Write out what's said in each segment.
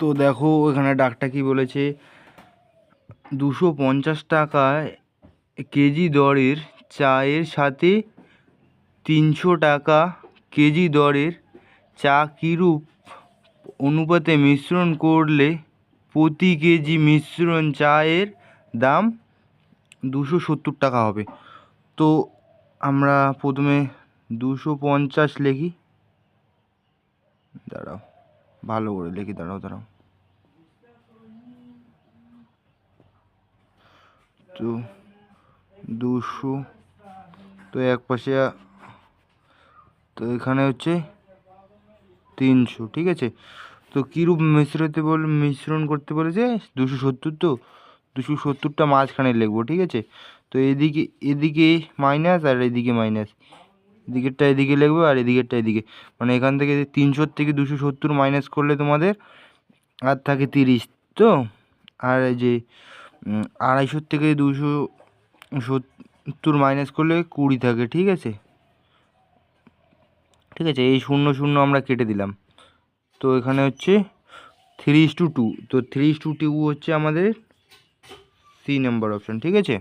তো দেখো এখানে ডাকটা কি বলেছে, 250 টাকা কেজি দরের চায়ের সাথে 300 টাকা কেজি দরের চা কিরূপ অনুপাতে মিশ্রণ করলে প্রতি কেজি মিশ্রণ চায়ের দাম 270 টাকা হবে। তো আমরা প্রথমে 250 লিখি, দাঁড়াও ভালো করে লিখি, দাঁড়াও। তো 200, তো এক পাশে, তো এখানে হচ্ছে 300, ঠিক আছে। তো কীরূপ মিশ্রণ করতে বলেছে 270, তো 270টা মাঝখানে লিখবো, ঠিক আছে। তো এদিকে মাইনাস আর এদিকে মাইনাস, এদিকেরটা এদিকে লিখবো আর এদিকেরটা এদিকে, মানে এখান থেকে 300 থেকে 270 মাইনাস করলে তোমাদের আর থাকে 30, তো আর এই যে 250 থেকে 270 মাইনাস করলে 20 থাকে, ঠিক আছে। এই 0 আমরা কেটে দিলাম। তো এখানে হচ্ছে 3:2, তো 3:2 হচ্ছে আমাদের সি নাম্বার অপশান, ঠিক আছে।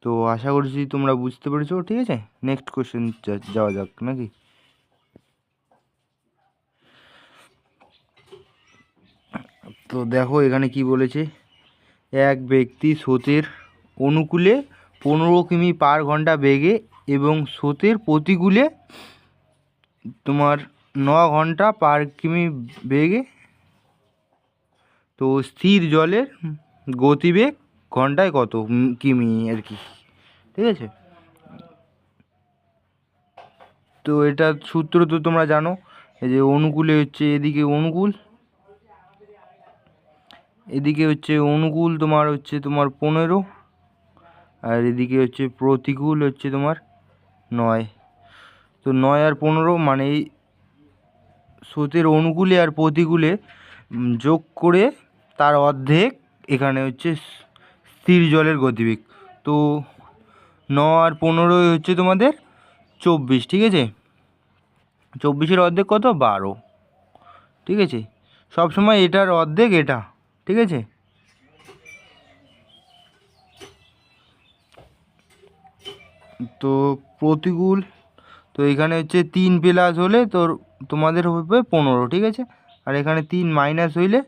তো আশা করছি তোমরা বুঝতে পেরেছো, ঠিক আছে। নেক্সট কোশ্চেন যাওয়া যাক নাকি। তো দেখো এখানে কি বলেছে, এক ব্যক্তি স্রোতের অনুকূলে 15 কিমি পার ঘন্টা বেগে এবং স্রোতের প্রতিকূলে তোমার 9 ঘন্টা পার কিমি বেগে, তো স্থির জলের গতিবেগ ঘন্টায় কত কিমি আর কি, ঠিক আছে। তো এটা সূত্র তো তোমরা জানো, এই যে অনুকূলে হচ্ছে এদিকে অনুকূল, এদিকে হচ্ছে অনুকূল তোমার হচ্ছে তোমার 15, আর এদিকে হচ্ছে প্রতিকূল হচ্ছে তোমার 9। তো 9 আর 15 মানে এই স্রোতের অনুকূলে আর প্রতিকূলে যোগ করে তার অর্ধেক এখানে হচ্ছে স্থির জলের গতিবেগ। তো 9 আর 15 হচ্ছে তোমাদের 24, ঠিক আছে। 24-এর অর্ধেক কত, 12, ঠিক আছে। সবসময় এটার অর্ধেক এটা, ঠিক আছে। তো প্রতিকূল, তো এখানে হচ্ছে 3 প্লাস হলে তোমাদের হবে 15, ঠিক আছে। আর এখানে 3 মাইনাস হইলে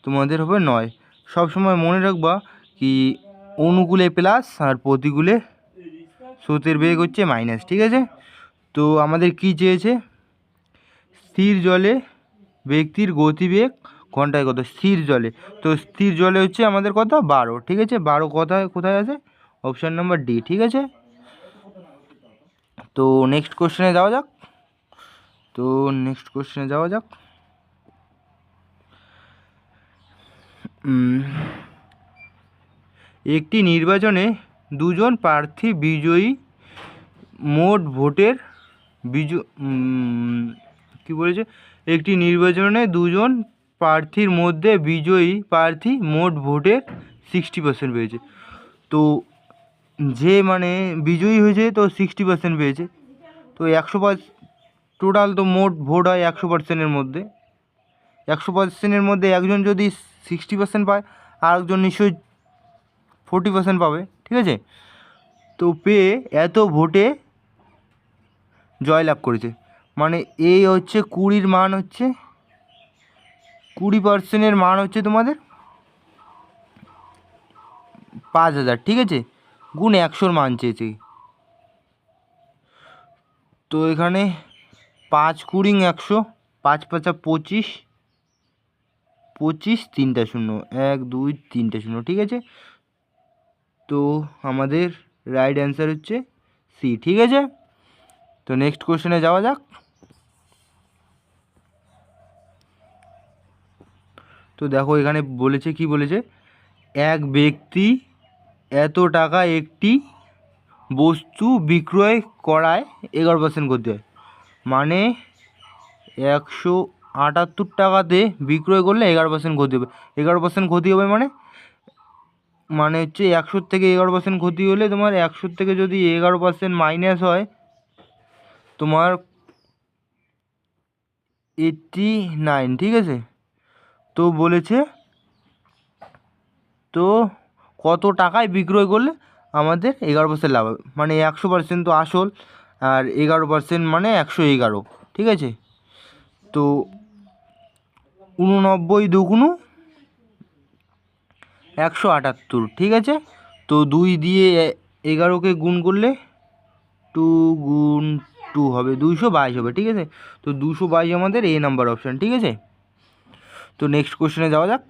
তোমাদের হবে 9। সবসময় মনে রাখবা কি অনুকূলে প্লাস আর প্রতিকূলে স্রোতের বেগ হচ্ছে মাইনাস, ঠিক আছে। তো আমাদের কি চেয়েছে, স্থির জলে ব্যক্তির গতিবেগ ঘন্টায় কত স্থির জলে, তো স্থির জলে হচ্ছে আমাদের কত 12, ঠিক আছে। 12 কোথায় আছে, অপশান নাম্বার ডি, ঠিক আছে। তো নেক্সট কোশ্চেনে যাওয়া যাক। একটি নির্বাচনে দুজন প্রার্থী বিজয়ী, মোট ভোটের কি বলেছে, একটি নির্বাচনে দুজন প্রার্থীর মধ্যে বিজয়ী প্রার্থী মোট ভোটের 60% পেয়েছে। তো যে মানে বিজয়ী হয়েছে তো 60% পেয়েছে, তো 100%, টোটাল তো মোট ভোট হয় 100%-এর মধ্যে, 100%-এর মধ্যে একজন যদি 60% পায় আর একজন নিশ্চয়ই 40% পাবে, ঠিক আছে। তো পেয়ে এত ভোটে জয়লাভ করেছে, মানে এই হচ্ছে 20-এর মান হচ্ছে 20%-এর মান হচ্ছে তোমাদের 5000, ঠিক আছে, গুণ 100-র মান চেয়েছে। তো এখানে 5 20 100, 5 5 25, 25 3টা 0, 1 2 3টা 0, ঠিক আছে। তো আমাদের রাইট অ্যান্সার হচ্ছে সি, ঠিক আছে। তো নেক্সট কোশ্চেনে যাওয়া যাক। তো দেখো এখানে বলেছে কি বলেছে, এক ব্যক্তি এত টাকা একটি বস্তু বিক্রয় করায় 11% ক্ষতি হয়, মানে 178 টাকাতে বিক্রয় করলে 11% ক্ষতি হবে। 11% ক্ষতি হবে মানে হচ্ছে 100 থেকে 11% ক্ষতি হলে তোমার 100 থেকে যদি 11% মাইনাস হয় তোমার 89, ঠিক আছে। তো বলেছে তো কত টাকায় বিক্রয় করলে আমাদের 11% লাভ হবে, মানে 100% তো আসল, আর 11% মানে 111, ঠিক আছে। তো 89 দুগুণু 178, ঠিক আছে। তো 2 দিয়ে 11কে গুণ করলে 2 × 2 হবে 222 হবে, ঠিক আছে। তো 222 আমাদের এ নাম্বার অপশান, ঠিক আছে। তো নেক্সট কোশ্চেনে যাওয়া যাক।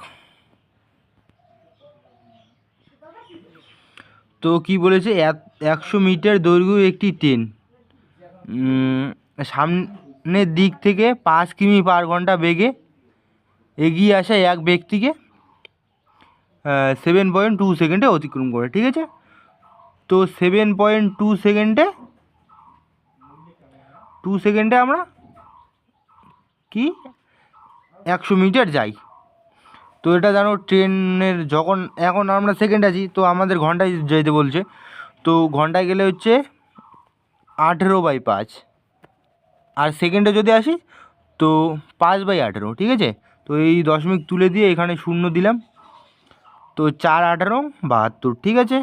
তো কি বলেছে, 100 মিটার দৈর্ঘ্য একটি ট্রেন সামনের দিক থেকে 5 কিমি/ঘন্টা বেগে এগিয়ে আসা এক ব্যক্তিকে 7.2 সেকেন্ডে অতিক্রম করে, ঠিক আছে। তো 7.2 সেকেন্ডে আমরা কি 100 মিটার যাই। তো এটা জানো ট্রেনের যখন এখন আমরা সেকেন্ড আছি, তো আমাদের ঘন্টায় যেতে বলছে। তো ঘন্টায় গেলে হচ্ছে 18/5, আর সেকেন্ডে যদি আসি তো 5/18, ঠিক আছে। তো এই দশমিক তুলে দিয়ে এখানে 0 দিলাম। তো 4×18 = 72, ঠিক আছে।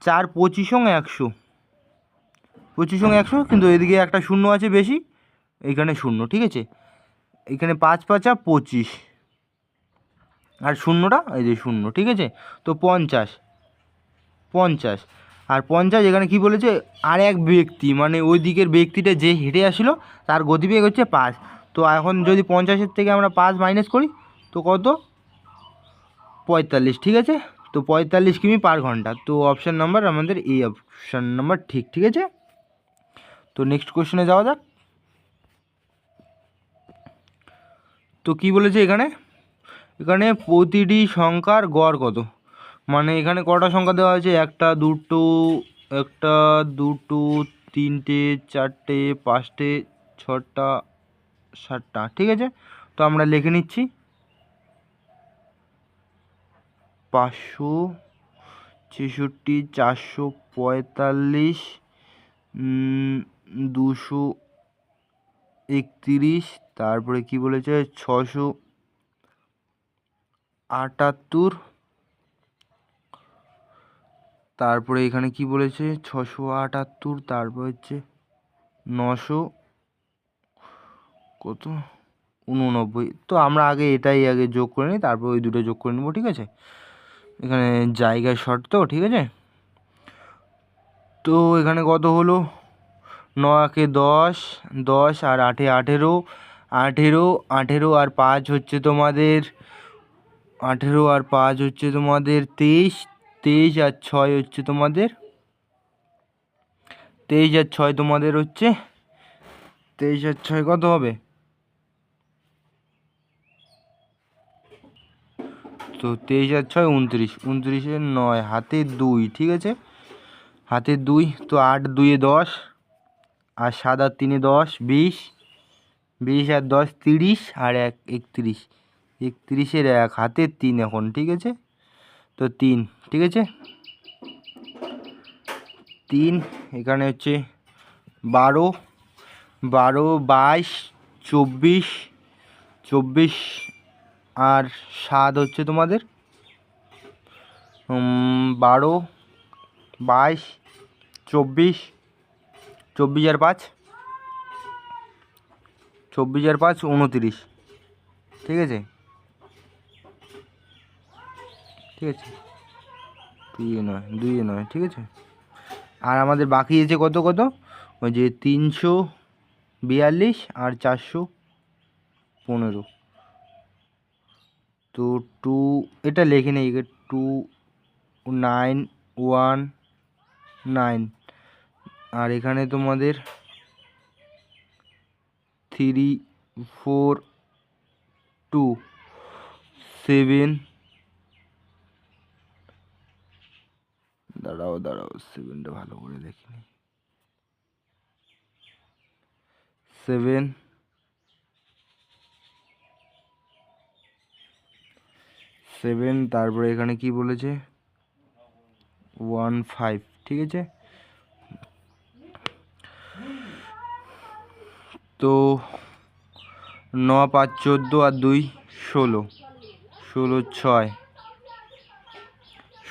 4×25 = 100, 25 × 100, কিন্তু এদিকে একটা 0 আছে বেশি, এইখানে 0, ঠিক আছে। এখানে 5×5 = 25, আর 0টা এই যে 0, ঠিক আছে। তো 50, আর 50 এখানে কি বলেছে, আর এক ব্যক্তি মানে ওই দিকের ব্যক্তিটা যে হেঁটে আসলো তার গতিবেগ হচ্ছে 5। তো এখন যদি 50-এর থেকে আমরা 5 মাইনাস করি তো কত, 45, ঠিক আছে। তো 45 কিমি/ঘন্টা। তো অপশান নাম্বার আমাদের এই অপশান নাম্বার ঠিক, ঠিক আছে। তো নেক্সট কোশ্চেনে যাওয়া যাক। তো কি বলেছে এখানে প্রতিটি সংখ্যার গড় কত, মানে এখানে কটা সংখ্যা দেওয়া হয়েছে, 1, 2, 3, 4, 5, 6, 7টা, ঠিক আছে। তো আমরা লিখে নিচ্ছি 566, 445, 231, তারপরে কি বলেছে 678, তারপরে এখানে কি বলেছে 678, তারপর হচ্ছে 900 কত 89। তো আমরা আগে এটাই আগে যোগ করে নিই, তারপর ওই দুটো যোগ করে নেবো, ঠিক আছে। এখানে জায়গায় শর্ট তো, ঠিক আছে। তো এখানে কত হলো, 9 × 10, 10, আর 8 × 18, 18 আর 5 হচ্ছে তোমাদের 23, 23 আর 6 হচ্ছে তোমাদের 23 আর 6 তোমাদের হচ্ছে 23 আর 6 কত হবে, তো 23 আর 6 29, 29 এর 9, হাতে 2, ঠিক আছে, হাতে 2। তো 8 × 2 = 10, আর 7 আর 3 = 10, 20, 20 আর 10 30, আর 1 31, 31 এর 1, হাতে 3 এখন, ঠিক আছে। তো 3, ঠিক আছে, 3 এখানে হচ্ছে 12, 22, 24, 24 আর 7 হচ্ছে তোমাদের 12, 22, 24, 24 আর 5, 24 আর 5 29, ঠিক আছে, ঠিক আছে। 2 নয়, ঠিক আছে। আর আমাদের বাকি আছে কত কত, ওই যে 342 আর 415। তো 2 এটা লেখে নেই, 2919, আর এখানে তোমাদের 342 দাঁড়াও 7টা ভালো করে দেখিনি, 7 7, তারপরে এখানে কি বলেছে 15, ঠিক আছে। তো 5 14 আর 2 16, 16 6,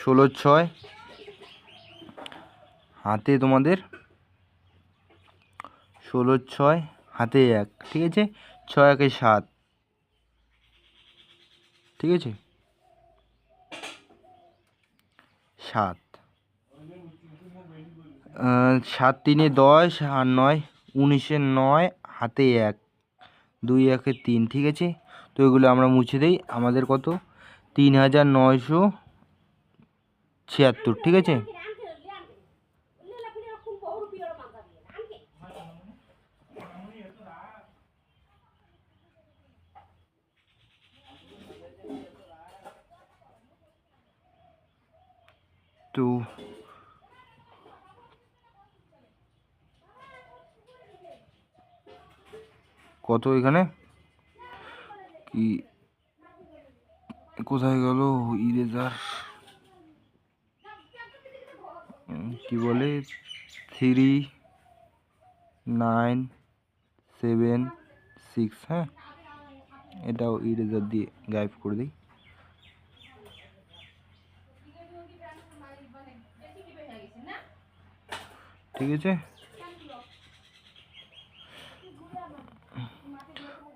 16 6 হাতে তোমাদের 16 6 হাতে 1, ঠিক আছে, 6 1 7, ঠিক আছে, 7, 7 3 10 আর 9 19 9 হাতে 1, 2 1 3, ঠিক আছে। তো এগুলো আমরা মুছে দেই। আমাদের কত 3976, ঠিক আছে। তো কত এখানে কি কোথায় গেল ইরেজার, কি বলে 3 9 7 6, হ্যাঁ এটাও ইরেজার দিয়ে গায়েব করে দিই। ঠিক আছে,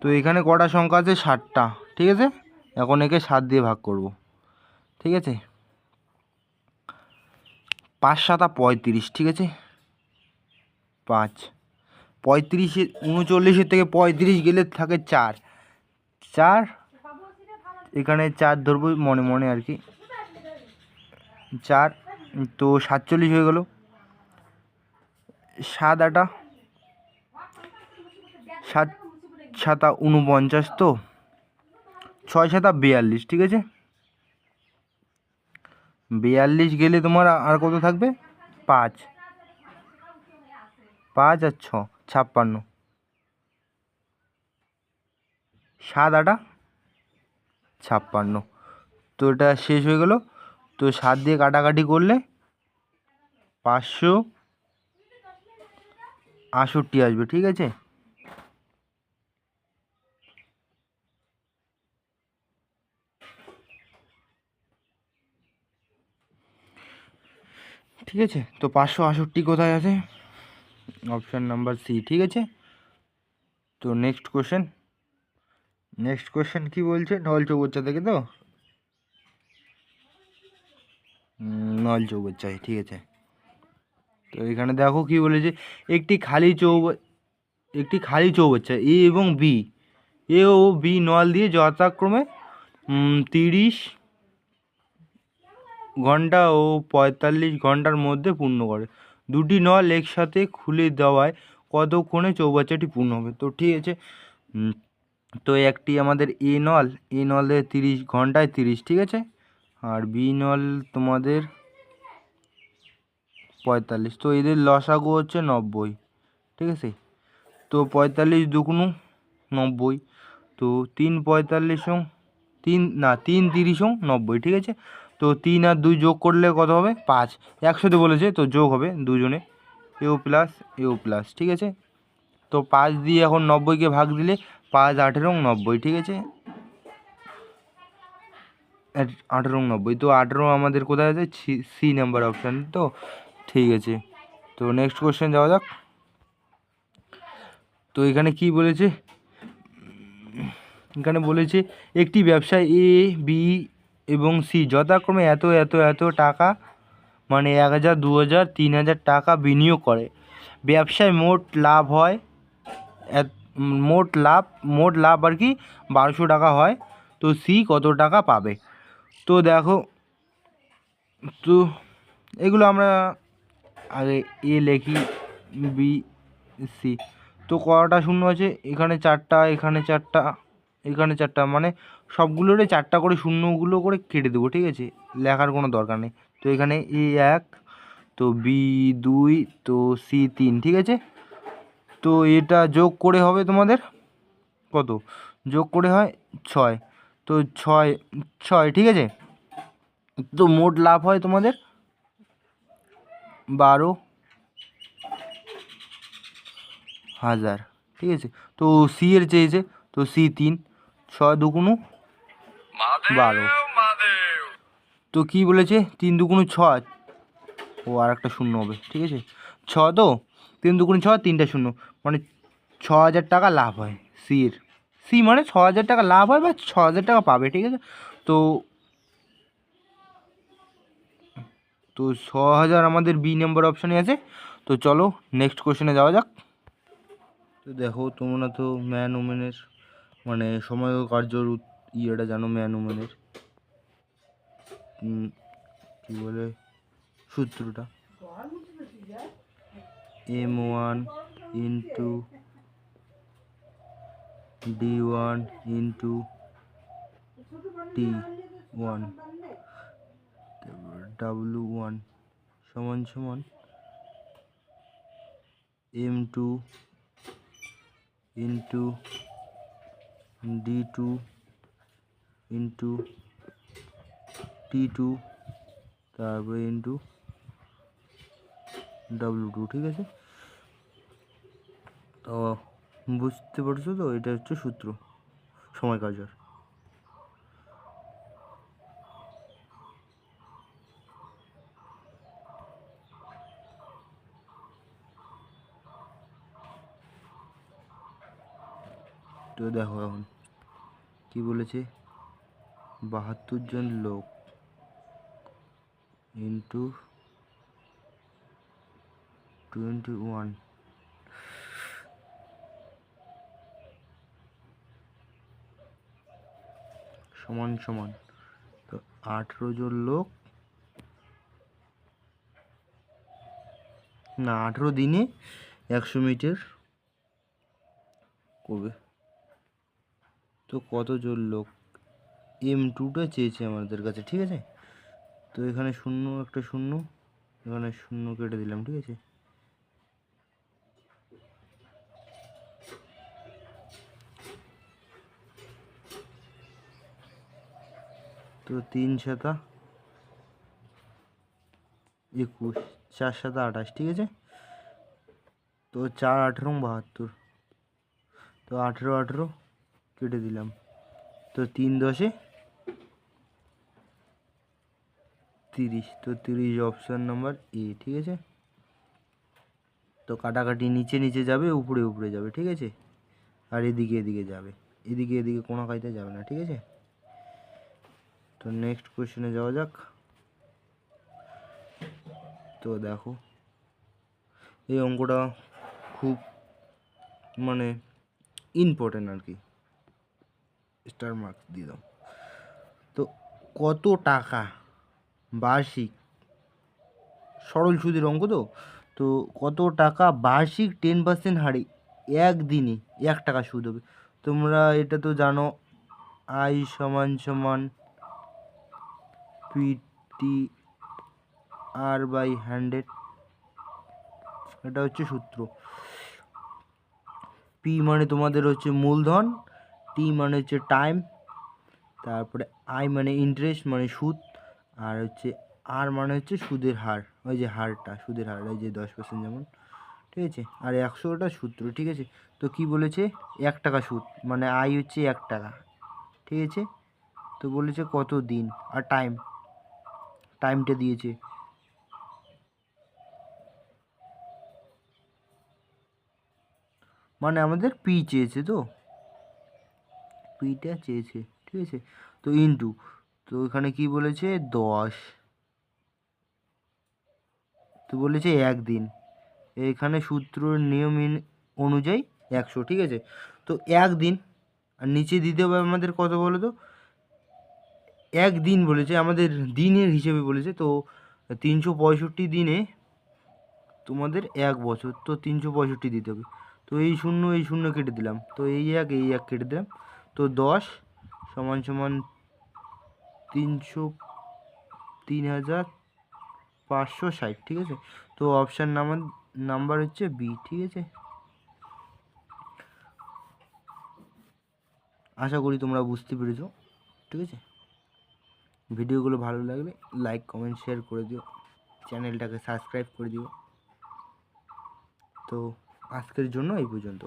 তো এখানে কটা সংখ্যা আছে 7টা, ঠিক আছে। এখন একে 7 দিয়ে ভাগ করব, ঠিক আছে। 5 7 35, ঠিক আছে। 5 35 39 থেকে 35 গেলে থাকে 4, 4 এখানে 4 ধরবো মনে মনে আর কি, 4 তো 47 হয়ে গেল। 7 8 7 7 49, তো 6 7 42, ঠিক আছে। 42 গেলে তোমার আর কত থাকবে 5, 5 আর 6 56, 7 8 56, তো এটা শেষ হয়ে গেল। তো 7 দিয়ে কাটাকাটি করলে 568 আসবে, ঠিক আছে। ঠিক আছে, তো 568 কোথায় আছে, অপশান নাম্বার সি, ঠিক আছে। তো নেক্সট কোশ্চেন কি বলছে, নল চৌবাচ্চা থেকে, তো নল চৌবাচ্চায়, ঠিক আছে। তো এখানে দেখো কি বলেছে, একটি খালি চৌবাচ্চা এ এবং বি, এ ও বি নল দিয়ে যথাক্রমে 30 ঘন্টা ও 45 ঘন্টার মধ্যে পূর্ণ করে। দুটি নল একসাথে খুলে দেওয়ায় কতক্ষণে চৌবাচ্চাটি পূর্ণ হবে। তো ঠিক আছে, তো একটি আমাদের এ নলে 30 ঘন্টায় 30, ঠিক আছে। আর বি নল তোমাদের 45, তো এদের লসাগু হচ্ছে 90, ঠিক আছে। তো 45 দুগুণ 90, তো 3 45 3 30 90, ঠিক আছে। তো 3 আর 2 যোগ করলে কত হবে 5, একসাথে বলেছে তো যোগ হবে দুজনে, এও প্লাস, ঠিক আছে। তো 5 দিয়ে এখন 90কে ভাগ দিলে 5 18 90, ঠিক আছে, 18 90, তো 18 আমাদের কোথায় আছে সি নাম্বার অপশান, তো ঠিক আছে। তো নেক্সট কোশ্চেন যাওয়া যাক। তো এখানে কি বলেছে, এখানে বলেছে একটি ব্যবসায় এ বি এবং সি যথাক্রমে এত এত এত টাকা মানে 1000 2000 3000 টাকা বিনিয়োগ করে। ব্যবসায় মোট লাভ হয় মোট লাভ আর কি 1200 টাকা হয়। তো সি কত টাকা পাবে। তো দেখো, তো এগুলো আমরা আগে এ লিখি, বি সি, তো কটা শূন্য আছে এখানে 4টা, এখানে 4টা, এখানে 4টা, মানে সবগুলোরে 4টা করে শূন্যগুলো করে কেটে দেবো, ঠিক আছে, লেখার কোনো দরকার নেই। তো এখানে এ 1, তো বি 2, তো সি 3, ঠিক আছে। তো এটা যোগ করে হবে তোমাদের কত, যোগ করে হয় 6, তো 6, ঠিক আছে। তো মোট লাভ হয় তোমাদের 12,000, ঠিক আছে। তো সি এর চেয়েছে, তো সি 3, 6 দুগুণ 12। তো কি বলেছে 3 দুগুণ 6, ও আর একটা শূন্য হবে, ঠিক আছে 6 তো 3 দুগুণ 6, 3টা শূন্য, মানে 6,000 টাকা লাভ হয় সি মানে 6,000 টাকা লাভ হয় বা 6,000 টাকা পাবে, ঠিক আছে। তো তো 6,000 আমাদের বি নম্বর অপশানে আছে। তো চলো নেক্সট কোশ্চেনে যাওয়া যাক। তো দেখো তোমরা তো ম্যান ওমেনের মানে সময় ও কার্যর ইয়েটা জানো, ম্যান ওমেনের কী বলে সূত্রটা, M1 into D1 into T1 W1 সমান সমান M2 into D2 into T2 তারপরে ইন্টু W2, ঠিক আছে। তো বুঝতে পারছো তো, এটা হচ্ছে সূত্র সময় কার্যর। তো দেখো এখন কি বলেছে, 72 জন লোক ইন্টু 21 সমান সমান, তো 18 জন লোক না 18 দিনে 100 মিটার করবে। তো কতজন লোক M2টা চেয়েছে আমাদের কাছে, ঠিক আছে। তো এখানে শূন্য একটা শূন্য, এখানে শূন্য কেটে দিলাম, ঠিক আছে। তো 3 7 21, 4 7 28, ঠিক আছে। তো 4 18 72, তো 18 18 কেটে দিলাম, তো 3 10 30, তো 30 অপশান নাম্বার এ, ঠিক আছে। তো কাটাকাটি নিচে নিচে যাবে, উপরে উপরে যাবে, ঠিক আছে। আর এদিকে এদিকে যাবে, এদিকে এদিকে কোনো কাজে যাবে না, ঠিক আছে। তো নেক্সট কোশ্চেনে যাওয়া যাক। তো দেখো এই অঙ্কটা খুব মানে ইম্পর্টেন্ট আর কি, স্টার মার্কস দিয়ে দাও। তো কত টাকা বার্ষিক সরল সুদের অঙ্ক, তো তো কত টাকা বার্ষিক 10% হারে একদিনে 1 টাকা সুদ হবে। তোমরা এটা তো জানো, আই সমান সমান পিটি আর বাই 100, এটা হচ্ছে সূত্র। পি মানে তোমাদের হচ্ছে মূলধন, টি মানে হচ্ছে টাইম, তারপরে আই মানে ইন্টারেস্ট মানে সুদ, আর হচ্ছে আর মানে হচ্ছে সুদের হার, ওই যে হারটা সুদের হার, ওই যে 10% যেমন, ঠিক আছে। আর 100টা সূত্র, ঠিক আছে। তো কি বলেছে 1 টাকা সুদ, মানে আই হচ্ছে 1 টাকা, ঠিক আছে। তো বলেছে কত দিন, আর টাইমটা দিয়েছে, মানে আমাদের পি চেয়েছে, তো পিটা চেয়েছে, ঠিক আছে। তো ইন্টু, তো এখানে কি বলেছে 10, তো বলেছে একদিন, এখানে সূত্রর নিয়ম অনুযায়ী 100, ঠিক আছে। তো একদিন, আর নিচে দিতে হবে আমাদের কত বলো তো, একদিন বলেছে আমাদের দিনের হিসেবে বলেছে। তো 365 দিনে তোমাদের 1 বছর, তো 365 দিতে হবে। তো এই শূন্য কেটে দিলাম, তো এই এক কেটে দিলাম, তো 10 সমান সমান 3,560, ঠিক আছে। তো অপশান নাম্বার হচ্ছে বি, ঠিক আছে। আশা করি তোমরা বুঝতে পেরেছো, ঠিক আছে। ভিডিওগুলো ভালো লাগলে লাইক কমেন্ট শেয়ার করে দিও, চ্যানেলটাকে সাবস্ক্রাইব করে দিও। তো আজকের জন্য এই পর্যন্ত।